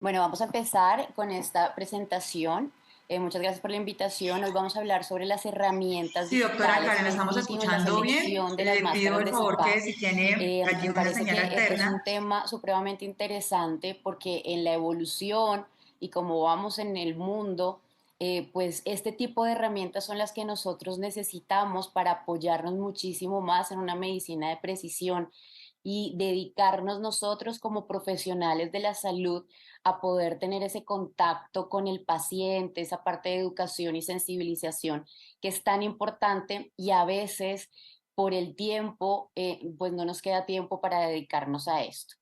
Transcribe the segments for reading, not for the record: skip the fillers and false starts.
Bueno, vamos a empezar con esta presentación. Muchas gracias por la invitación. Hoy vamos a hablar sobre las herramientas Sí, doctora digitales Karen, en la el estamos fitting o en la escuchando bien. selección de las Le pido máscaras el de favor que CPAP. si tiene allí Me una parece señal que es alterna. un tema supremamente interesante porque en la evolución y como vamos en el mundo, pues este tipo de herramientas son las que nosotros necesitamos para apoyarnos muchísimo más en una medicina de precisión y dedicarnos nosotros como profesionales de la salud a poder tener ese contacto con el paciente, esa parte de educación y sensibilización que es tan importante y a veces por el tiempo, pues no nos queda tiempo para dedicarnos a esto.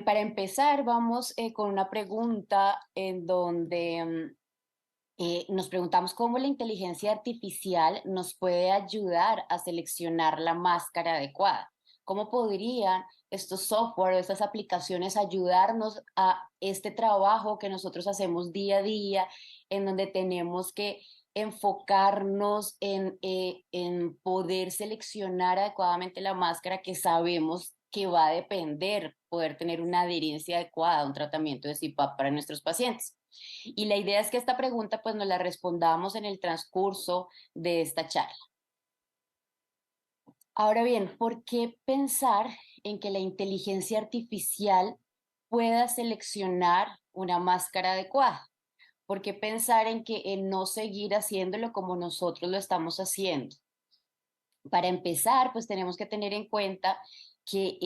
Para empezar, vamos con una pregunta en donde nos preguntamos cómo la inteligencia artificial nos puede ayudar a seleccionar la máscara adecuada. ¿Cómo podrían estos software o estas aplicaciones ayudarnos a este trabajo que nosotros hacemos día a día, en donde tenemos que enfocarnos en poder seleccionar adecuadamente la máscara que sabemos que va a depender poder tener una adherencia adecuada a un tratamiento de CPAP para nuestros pacientes? Y la idea es que esta pregunta pues nos la respondamos en el transcurso de esta charla. Ahora bien, ¿por qué pensar en que la inteligencia artificial pueda seleccionar una máscara adecuada? ¿Por qué pensar en que en no seguir haciéndolo como nosotros lo estamos haciendo? Para empezar, pues tenemos que tener en cuenta que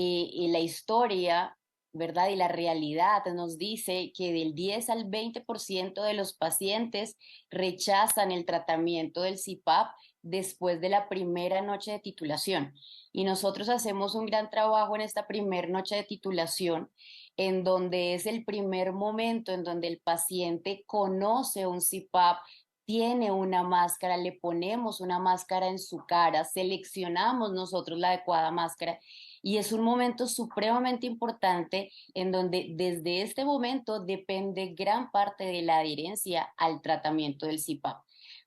la historia, ¿verdad? Y la realidad nos dice que del 10 al 20% de los pacientes rechazan el tratamiento del CPAP después de la primera noche de titulación. Y nosotros hacemos un gran trabajo en esta primera noche de titulación, en donde es el primer momento en donde el paciente conoce un CPAP, tiene una máscara, le ponemos una máscara en su cara, seleccionamos nosotros la adecuada máscara y es un momento supremamente importante en donde desde este momento depende gran parte de la adherencia al tratamiento del CPAP.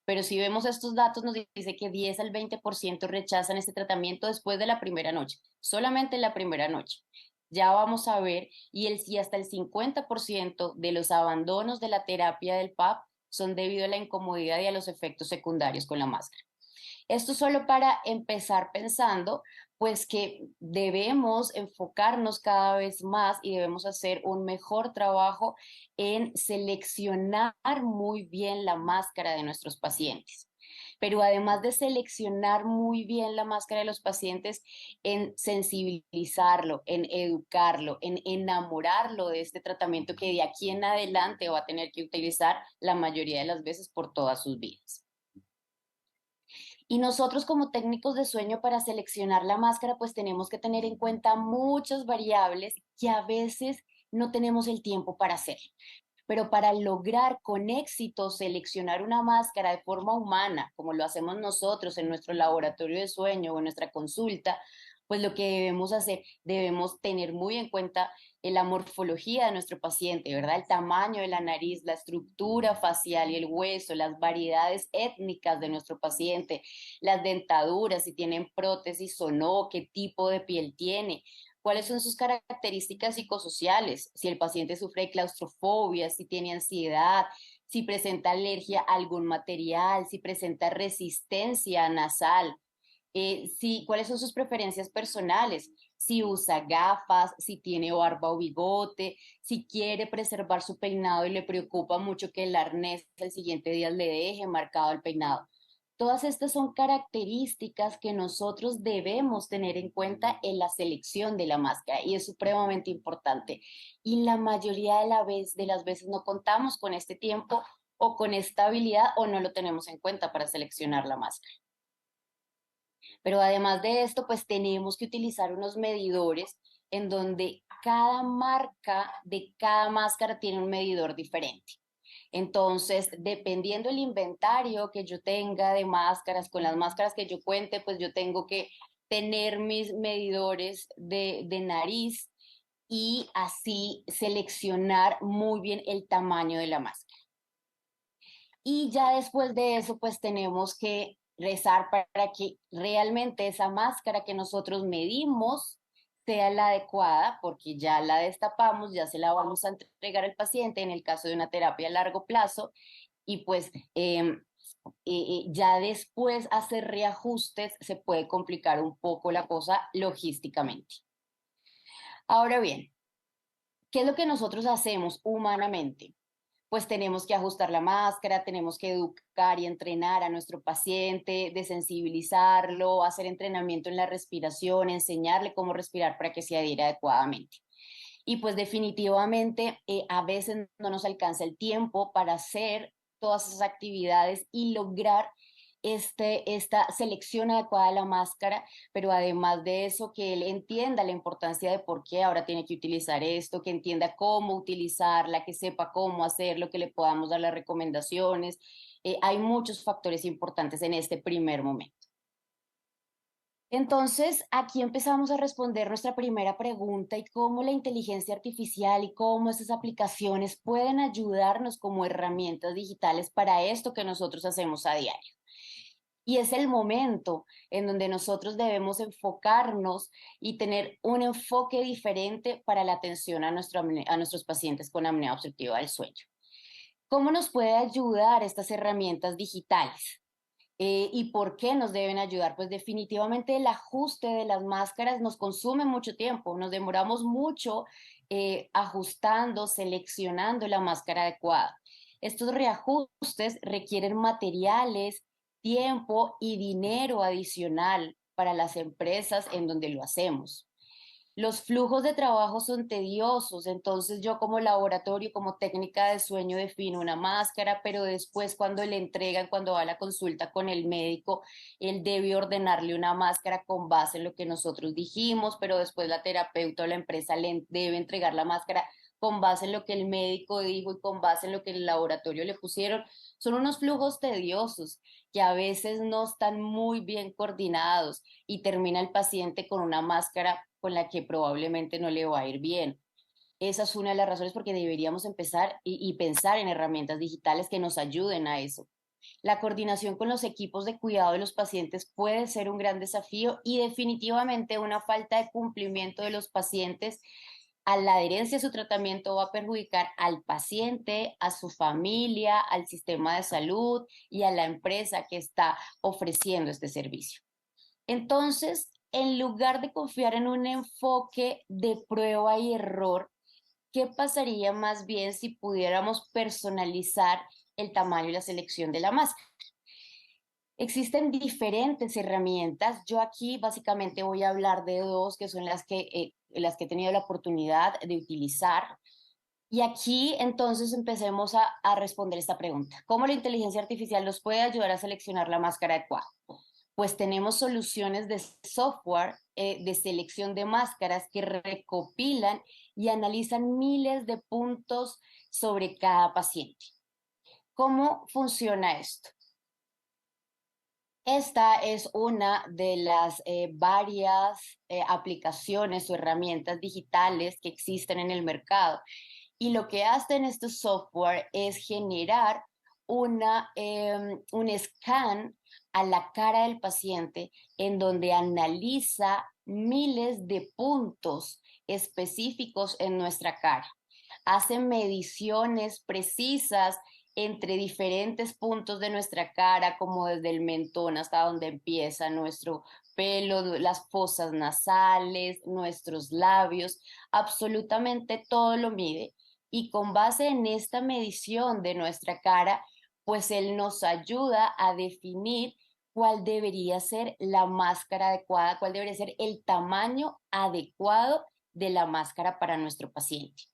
Pero si vemos estos datos, nos dice que 10 al 20% rechazan este tratamiento después de la primera noche, solamente en la primera noche. Ya vamos a ver, y hasta el 50% de los abandonos de la terapia del PAP son debido a la incomodidad y a los efectos secundarios con la máscara. Esto solo para empezar pensando, pues que debemos enfocarnos cada vez más y debemos hacer un mejor trabajo en seleccionar muy bien la máscara de nuestros pacientes. Pero además de seleccionar muy bien la máscara de los pacientes, en sensibilizarlo, en educarlo, en enamorarlo de este tratamiento que de aquí en adelante va a tener que utilizar la mayoría de las veces por todas sus vidas. Y nosotros como técnicos de sueño para seleccionar la máscara, pues tenemos que tener en cuenta muchas variables que a veces no tenemos el tiempo para hacer. Pero para lograr con éxito seleccionar una máscara de forma humana, como lo hacemos nosotros en nuestro laboratorio de sueño o en nuestra consulta, pues lo que debemos hacer, debemos tener muy en cuenta la morfología de nuestro paciente, ¿verdad? El tamaño de la nariz, la estructura facial y el hueso, las variedades étnicas de nuestro paciente, las dentaduras, si tienen prótesis o no, qué tipo de piel tiene, cuáles son sus características psicosociales, si el paciente sufre de claustrofobia, si tiene ansiedad, si presenta alergia a algún material, si presenta resistencia nasal, cuáles son sus preferencias personales, si usa gafas, si tiene barba o bigote, si quiere preservar su peinado y le preocupa mucho que el arnés el siguiente día le deje marcado el peinado. Todas estas son características que nosotros debemos tener en cuenta en la selección de la máscara y es supremamente importante. Y la mayoría de las veces no contamos con este tiempo o con esta habilidad o no lo tenemos en cuenta para seleccionar la máscara. Pero además de esto, pues tenemos que utilizar unos medidores en donde cada marca de cada máscara tiene un medidor diferente. Entonces, dependiendo del inventario que yo tenga de máscaras, con las máscaras que yo cuente, pues yo tengo que tener mis medidores de nariz y así seleccionar muy bien el tamaño de la máscara. Y ya después de eso, pues tenemos que rezar para que realmente esa máscara que nosotros medimos sea la adecuada, porque ya la destapamos, ya se la vamos a entregar al paciente en el caso de una terapia a largo plazo, y pues ya después hacer reajustes se puede complicar un poco la cosa logísticamente. Ahora bien, ¿qué es lo que nosotros hacemos humanamente? Pues tenemos que ajustar la máscara, tenemos que educar y entrenar a nuestro paciente, desensibilizarlo, hacer entrenamiento en la respiración, enseñarle cómo respirar para que se adhiera adecuadamente. Y pues definitivamente a veces no nos alcanza el tiempo para hacer todas esas actividades y lograr esta selección adecuada de la máscara, pero además de eso, que él entienda la importancia de por qué ahora tiene que utilizar esto, que entienda cómo utilizarla, que sepa cómo hacerlo, que le podamos dar las recomendaciones. Hay muchos factores importantes en este primer momento. Entonces, aquí empezamos a responder nuestra primera pregunta y cómo la inteligencia artificial y cómo esas aplicaciones pueden ayudarnos como herramientas digitales para esto que nosotros hacemos a diario. Y es el momento en donde nosotros debemos enfocarnos y tener un enfoque diferente para la atención a nuestros pacientes con apnea obstructiva del sueño. ¿Cómo nos puede ayudar estas herramientas digitales? ¿Y por qué nos deben ayudar? Pues definitivamente el ajuste de las máscaras nos consume mucho tiempo, nos demoramos mucho ajustando, seleccionando la máscara adecuada. Estos reajustes requieren materiales, tiempo y dinero adicional para las empresas en donde lo hacemos. Los flujos de trabajo son tediosos, entonces yo como laboratorio, como técnica de sueño defino una máscara, pero después cuando le entregan, cuando va a la consulta con el médico, él debe ordenarle una máscara con base en lo que nosotros dijimos, pero después la terapeuta o la empresa le debe entregar la máscara con base en lo que el médico dijo y con base en lo que el laboratorio le pusieron. Son unos flujos tediosos que a veces no están muy bien coordinados y termina el paciente con una máscara con la que probablemente no le va a ir bien. Esa es una de las razones porque deberíamos empezar y pensar en herramientas digitales que nos ayuden a eso. La coordinación con los equipos de cuidado de los pacientes puede ser un gran desafío y definitivamente una falta de cumplimiento de los pacientes a la adherencia a su tratamiento va a perjudicar al paciente, a su familia, al sistema de salud y a la empresa que está ofreciendo este servicio. Entonces, en lugar de confiar en un enfoque de prueba y error, ¿qué pasaría más bien si pudiéramos personalizar el tamaño y la selección de la máscara? Existen diferentes herramientas. Yo aquí básicamente voy a hablar de dos que son las que he tenido la oportunidad de utilizar. Y aquí entonces empecemos a responder esta pregunta. ¿Cómo la inteligencia artificial nos puede ayudar a seleccionar la máscara adecuada? Pues tenemos soluciones de software de selección de máscaras que recopilan y analizan miles de puntos sobre cada paciente. ¿Cómo funciona esto? Esta es una de las varias aplicaciones o herramientas digitales que existen en el mercado. Y lo que hacen estos software es generar un scan a la cara del paciente en donde analiza miles de puntos específicos en nuestra cara. Hace mediciones precisas entre diferentes puntos de nuestra cara, como desde el mentón hasta donde empieza nuestro pelo, las fosas nasales, nuestros labios, absolutamente todo lo mide. Y con base en esta medición de nuestra cara, pues él nos ayuda a definir cuál debería ser la máscara adecuada, cuál debería ser el tamaño adecuado de la máscara para nuestro paciente.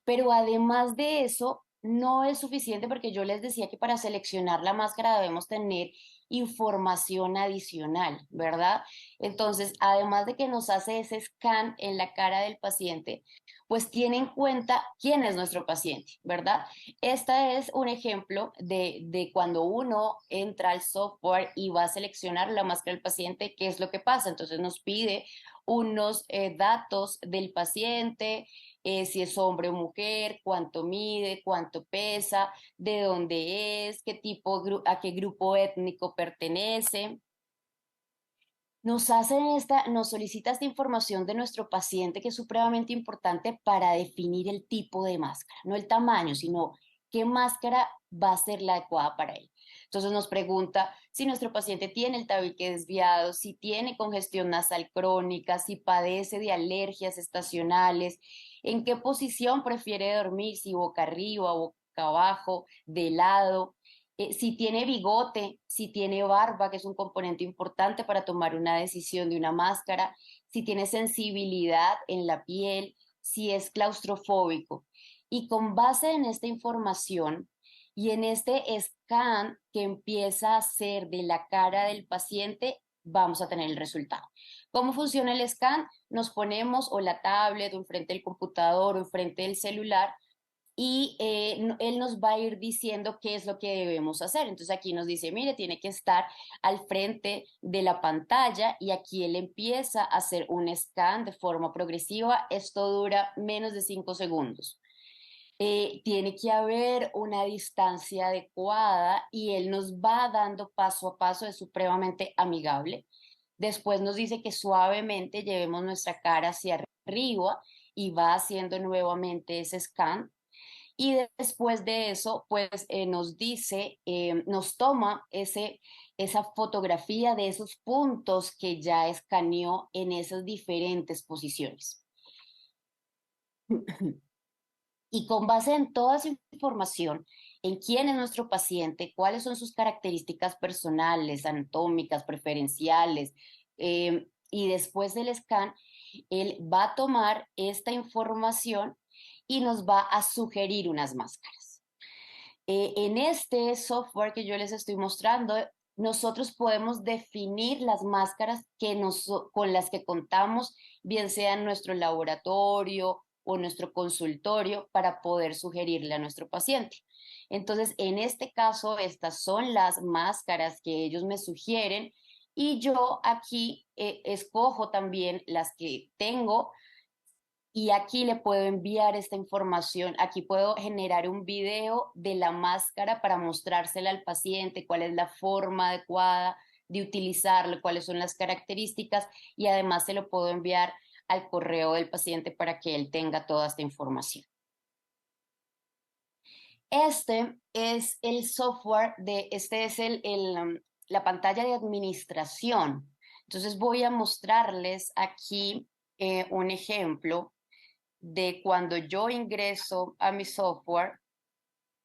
Pero además de eso, no es suficiente porque yo les decía que para seleccionar la máscara debemos tener información adicional, ¿verdad? Entonces, además de que nos hace ese scan en la cara del paciente, pues tiene en cuenta quién es nuestro paciente, ¿verdad? Este es un ejemplo de cuando uno entra al software y va a seleccionar la máscara del paciente, ¿qué es lo que pasa? Entonces nos pide unos datos del paciente, si es hombre o mujer, cuánto mide, cuánto pesa, de dónde es, qué tipo, a qué grupo étnico pertenece. Nos solicita esta información de nuestro paciente que es supremamente importante para definir el tipo de máscara, no el tamaño, sino qué máscara va a ser la adecuada para él. Entonces nos pregunta si nuestro paciente tiene el tabique desviado, si tiene congestión nasal crónica, si padece de alergias estacionales, en qué posición prefiere dormir, si boca arriba, boca abajo, de lado, si tiene bigote, si tiene barba, que es un componente importante para tomar una decisión de una máscara, si tiene sensibilidad en la piel, si es claustrofóbico. Y con base en esta información y en este scan que empieza a hacer de la cara del paciente, vamos a tener el resultado. ¿Cómo funciona el scan? Nos ponemos o la tablet o enfrente del computador o enfrente del celular y él nos va a ir diciendo qué es lo que debemos hacer. Entonces aquí nos dice, mire, tiene que estar al frente de la pantalla y aquí él empieza a hacer un scan de forma progresiva. Esto dura menos de 5 segundos. Tiene que haber una distancia adecuada y él nos va dando paso a paso, es supremamente amigable. Después nos dice que suavemente llevemos nuestra cara hacia arriba y va haciendo nuevamente ese scan y después de eso, pues nos dice, nos toma esa fotografía de esos puntos que ya escaneó en esas diferentes posiciones. Y con base en toda esa información, en quién es nuestro paciente, cuáles son sus características personales, anatómicas, preferenciales, y después del scan, él va a tomar esta información y nos va a sugerir unas máscaras. En este software que yo les estoy mostrando, nosotros podemos definir las máscaras con las que contamos, bien sea en nuestro laboratorio o nuestro consultorio, para poder sugerirle a nuestro paciente. Entonces, en este caso, estas son las máscaras que ellos me sugieren y yo aquí escojo también las que tengo y aquí le puedo enviar esta información. Aquí puedo generar un video de la máscara para mostrársela al paciente, cuál es la forma adecuada de utilizarlo, cuáles son las características y además se lo puedo enviar al correo del paciente para que él tenga toda esta información. Este es el software este es la pantalla de administración. Entonces voy a mostrarles aquí un ejemplo de cuando yo ingreso a mi software,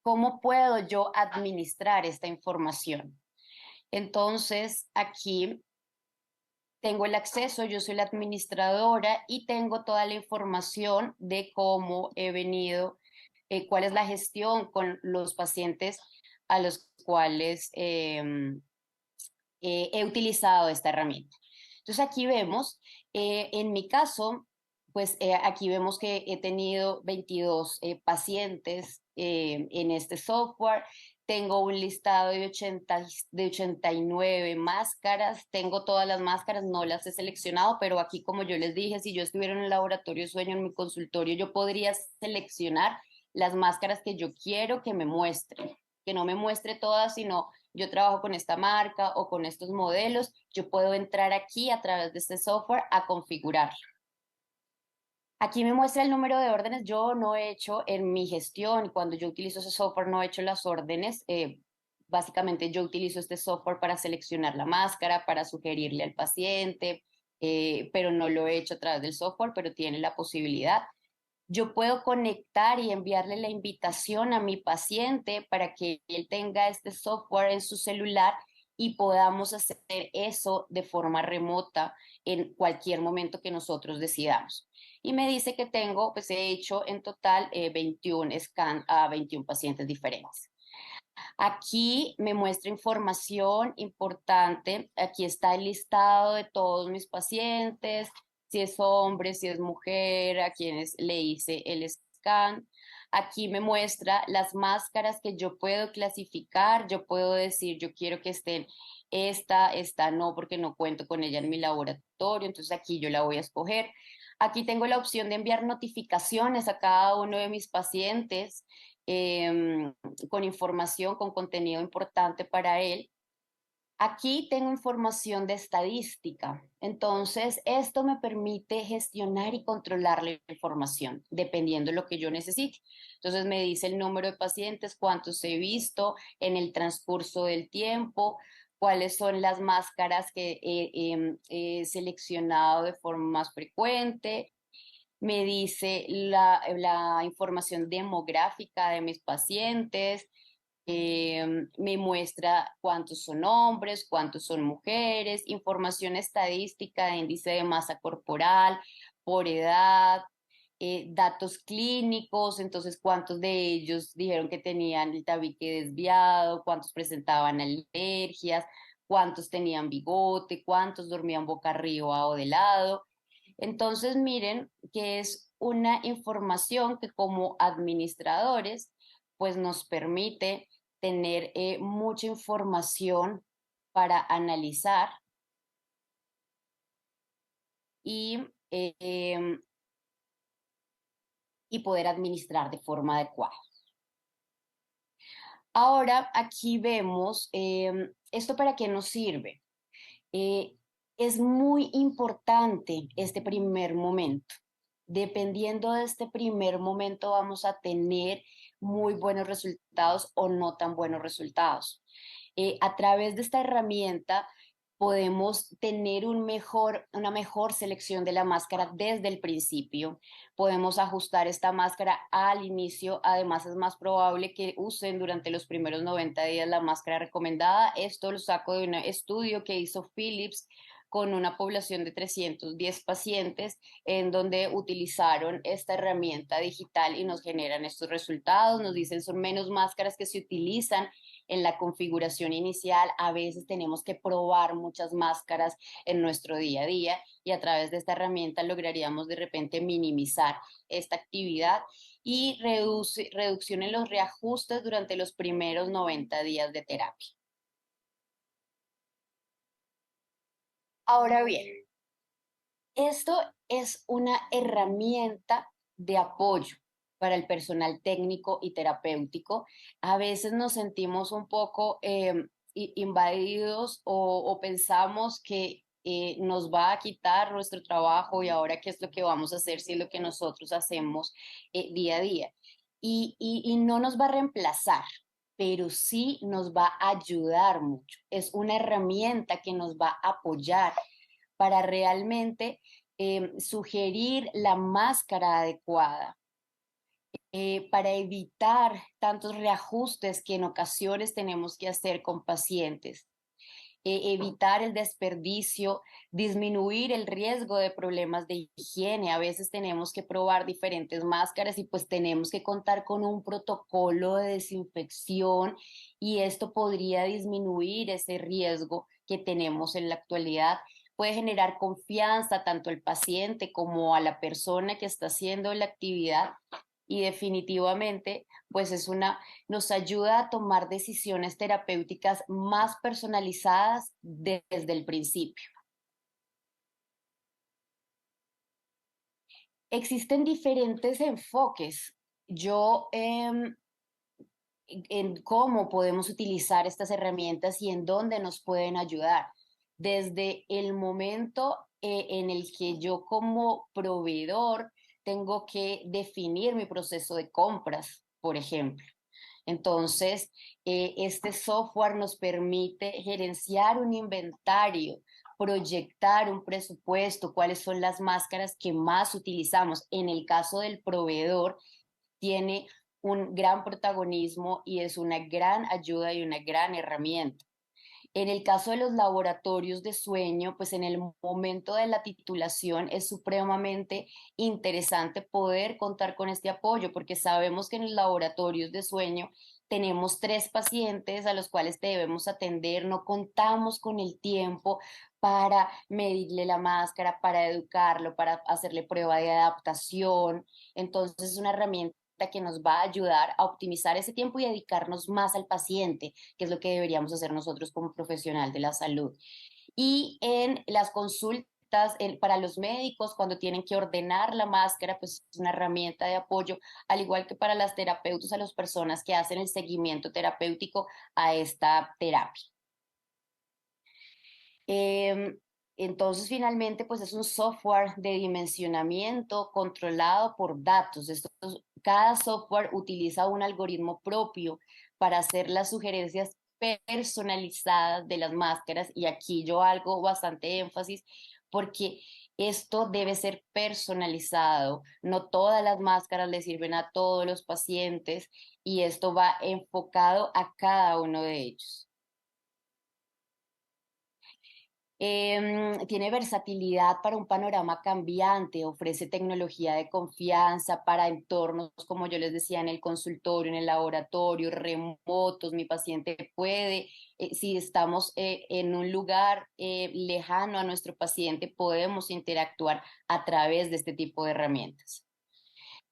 cómo puedo yo administrar esta información. Entonces, aquí tengo el acceso, yo soy la administradora y tengo toda la información de cómo he venido, cuál es la gestión con los pacientes a los cuales he utilizado esta herramienta. Entonces aquí vemos, en mi caso, pues aquí vemos que he tenido 22 pacientes en este software. Tengo un listado de 89 máscaras. Tengo todas las máscaras, no las he seleccionado, pero aquí, como yo les dije, si yo estuviera en el laboratorio de sueño, en mi consultorio, yo podría seleccionar las máscaras que yo quiero que me muestre, que no me muestre todas, sino yo trabajo con esta marca o con estos modelos, yo puedo entrar aquí a través de este software a configurarlo. Aquí me muestra el número de órdenes. Yo no he hecho en mi gestión, cuando yo utilizo ese software, no he hecho las órdenes. Básicamente yo utilizo este software para seleccionar la máscara, para sugerirle al paciente, pero no lo he hecho a través del software, pero tiene la posibilidad. Yo puedo conectar y enviarle la invitación a mi paciente para que él tenga este software en su celular y podamos hacer eso de forma remota en cualquier momento que nosotros decidamos. Y me dice que tengo, pues he hecho en total 21 scans a 21 pacientes diferentes. Aquí me muestra información importante. Aquí está el listado de todos mis pacientes, si es hombre, si es mujer, a quienes le hice el scan. Aquí me muestra las máscaras que yo puedo clasificar. Yo puedo decir, yo quiero que estén esta no, porque no cuento con ella en mi laboratorio. Entonces aquí yo la voy a escoger. Aquí tengo la opción de enviar notificaciones a cada uno de mis pacientes con información, con contenido importante para él. Aquí tengo información de estadística, entonces esto me permite gestionar y controlar la información dependiendo de lo que yo necesite. Entonces me dice el número de pacientes, cuántos he visto en el transcurso del tiempo, cuáles son las máscaras que he seleccionado de forma más frecuente. Me dice la información demográfica de mis pacientes, me muestra cuántos son hombres, cuántos son mujeres, información estadística de índice de masa corporal, por edad, datos clínicos, entonces cuántos de ellos dijeron que tenían el tabique desviado, cuántos presentaban alergias, cuántos tenían bigote, cuántos dormían boca arriba o de lado. Entonces, miren que es una información que como administradores, pues nos permite tener mucha información para analizar y, y poder administrar de forma adecuada. Ahora aquí vemos esto para qué nos sirve. Eh, es muy importante este primer momento. Dependiendo de este primer momento vamos a tener muy buenos resultados o no tan buenos resultados. A través de esta herramienta podemos tener una mejor selección de la máscara desde el principio. Podemos ajustar esta máscara al inicio. Además, es más probable que usen durante los primeros 90 días la máscara recomendada. Esto lo saco de un estudio que hizo Philips con una población de 310 pacientes, en donde utilizaron esta herramienta digital y nos generan estos resultados. Nos dicen son menos máscaras que se utilizan en la configuración inicial. A veces tenemos que probar muchas máscaras en nuestro día a día y a través de esta herramienta lograríamos de repente minimizar esta actividad y reducción en los reajustes durante los primeros 90 días de terapia. Ahora bien, esto es una herramienta de apoyo para el personal técnico y terapéutico. A veces nos sentimos un poco invadidos o pensamos que nos va a quitar nuestro trabajo y ahora qué es lo que vamos a hacer si es lo que nosotros hacemos día a día. Y no nos va a reemplazar, pero sí nos va a ayudar mucho. Es una herramienta que nos va a apoyar para realmente sugerir la máscara adecuada, para evitar tantos reajustes que en ocasiones tenemos que hacer con pacientes, evitar el desperdicio, disminuir el riesgo de problemas de higiene. A veces tenemos que probar diferentes máscaras y pues tenemos que contar con un protocolo de desinfección y esto podría disminuir ese riesgo que tenemos en la actualidad. Puede generar confianza tanto al paciente como a la persona que está haciendo la actividad y definitivamente pues nos ayuda a tomar decisiones terapéuticas más personalizadas desde el principio. Existen diferentes enfoques. Yo en cómo podemos utilizar estas herramientas y en dónde nos pueden ayudar. Desde el momento en el que yo como proveedor tengo que definir mi proceso de compras, por ejemplo. Entonces, este software nos permite gerenciar un inventario, proyectar un presupuesto, cuáles son las máscaras que más utilizamos. En el caso del proveedor, tiene un gran protagonismo y es una gran ayuda y una gran herramienta. En el caso de los laboratorios de sueño, pues en el momento de la titulación es supremamente interesante poder contar con este apoyo, porque sabemos que en los laboratorios de sueño tenemos 3 pacientes a los cuales debemos atender, no contamos con el tiempo para medirle la máscara, para educarlo, para hacerle prueba de adaptación. Entonces es una herramienta que nos va a ayudar a optimizar ese tiempo y dedicarnos más al paciente, que es lo que deberíamos hacer nosotros como profesional de la salud. Y en las consultas para los médicos, cuando tienen que ordenar la máscara, pues es una herramienta de apoyo, al igual que para las terapeutas, a las personas que hacen el seguimiento terapéutico a esta terapia. Em, entonces, finalmente, pues es un software de dimensionamiento controlado por datos. Cada software utiliza un algoritmo propio para hacer las sugerencias personalizadas de las máscaras. Y aquí yo hago bastante énfasis porque esto debe ser personalizado. No todas las máscaras le sirven a todos los pacientes y esto va enfocado a cada uno de ellos. Tiene versatilidad para un panorama cambiante, ofrece tecnología de confianza para entornos, como yo les decía, en el consultorio, en el laboratorio, remotos. Mi paciente puede, si estamos en un lugar lejano a nuestro paciente, podemos interactuar a través de este tipo de herramientas.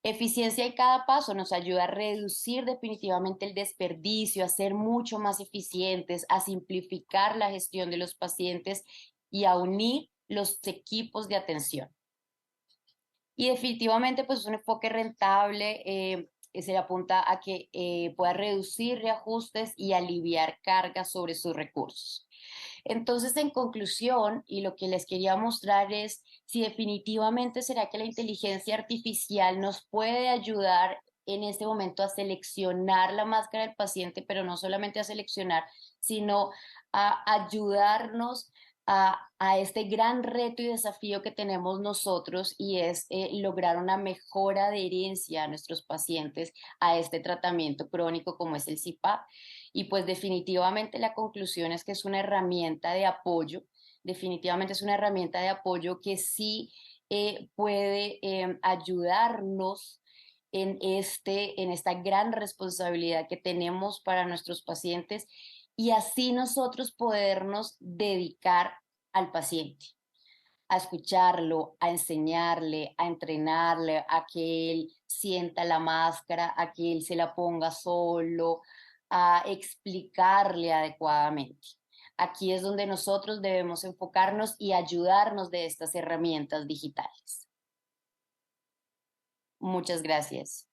Eficiencia en cada paso nos ayuda a reducir definitivamente el desperdicio, a ser mucho más eficientes, a simplificar la gestión de los pacientes y a unir los equipos de atención. Y definitivamente pues es un enfoque rentable, se le apunta a que pueda reducir reajustes y aliviar cargas sobre sus recursos. Entonces, en conclusión, y lo que les quería mostrar es si definitivamente será que la inteligencia artificial nos puede ayudar en este momento a seleccionar la máscara del paciente, pero no solamente a seleccionar, sino a ayudarnos a este gran reto y desafío que tenemos nosotros y es lograr una mejor adherencia a nuestros pacientes a este tratamiento crónico como es el CIPAP. Y pues definitivamente la conclusión es que es una herramienta de apoyo, definitivamente es una herramienta de apoyo que sí puede ayudarnos en esta gran responsabilidad que tenemos para nuestros pacientes y así nosotros podernos dedicar al paciente, a escucharlo, a enseñarle, a entrenarle, a que él sienta la máscara, a que él se la ponga solo, a explicarle adecuadamente. Aquí es donde nosotros debemos enfocarnos y ayudarnos de estas herramientas digitales. Muchas gracias.